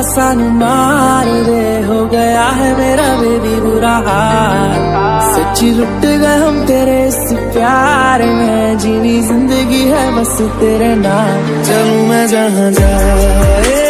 सानू मार दे, हो गया है मेरा बेबी बुरा हाल। सच्ची लुट गए हम तेरे इस प्यार में, जीनी जिंदगी है बस तेरे नाम। चलूं मैं जहाँ जाए